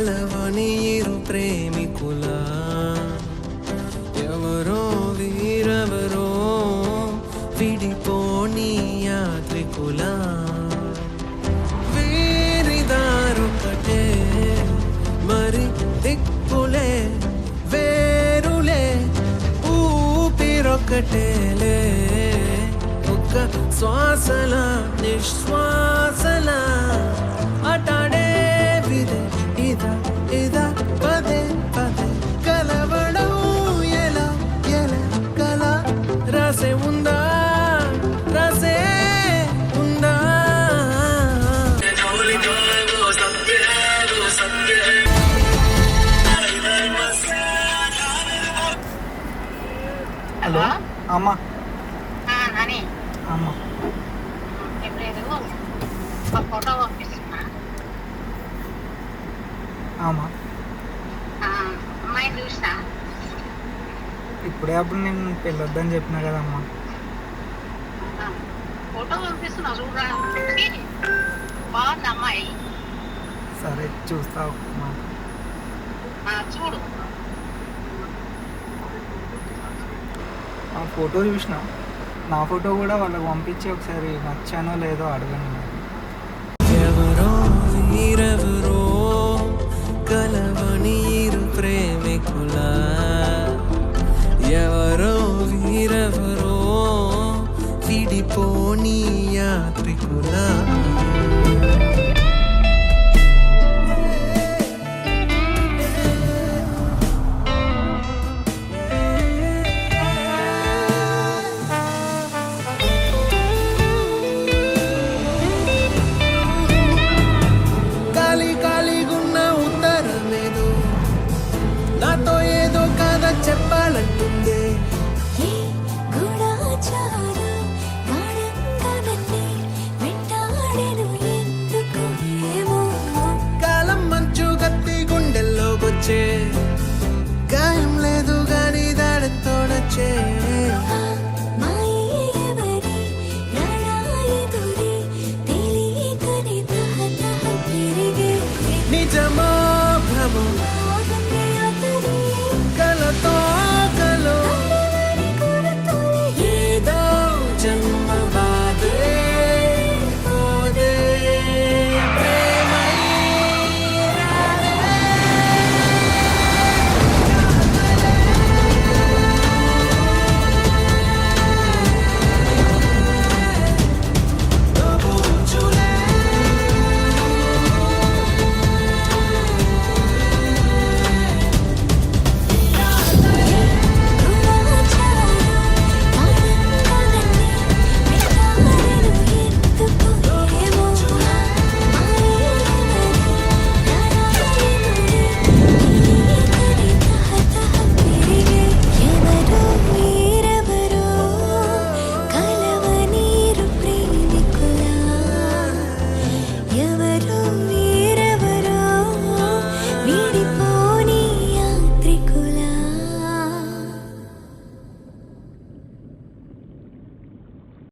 కలవని ఇరు ప్రేమికుల ఎవరో వీరెవరో విడిపోని యాత్రికుల వీరిదారొకటే మరి దిక్కులే వేరులే ఊపిరొకటేలే ఒక్క శ్వాసల నిశ్వాసల అటాడే విదే ఇదా ఇదా పదే పదే కలవడం ఎలా ఎలా కల రాసే ఉందా రాసే ఉందా హలో అమ్మ నాని అమ్మ ఇప్పుడు ఒక ఫోటో పంపిస్తున్నా. అమ్మ అమ్మాయిని చూసినా ఇప్పుడే అప్పుడు నేను పెళ్ళొద్దని చెప్పినా కదమ్మా. ఫోటో పంపిస్తున్నా చూడరా. బాగుంది అమ్మాయి. సరే చూస్తా అమ్మా. చూడు. ఆ ఫోటో చూసిన, నా ఫోటో కూడా వాళ్ళకి పంపించి ఒకసారి నచ్చానో లేదో అడగండి.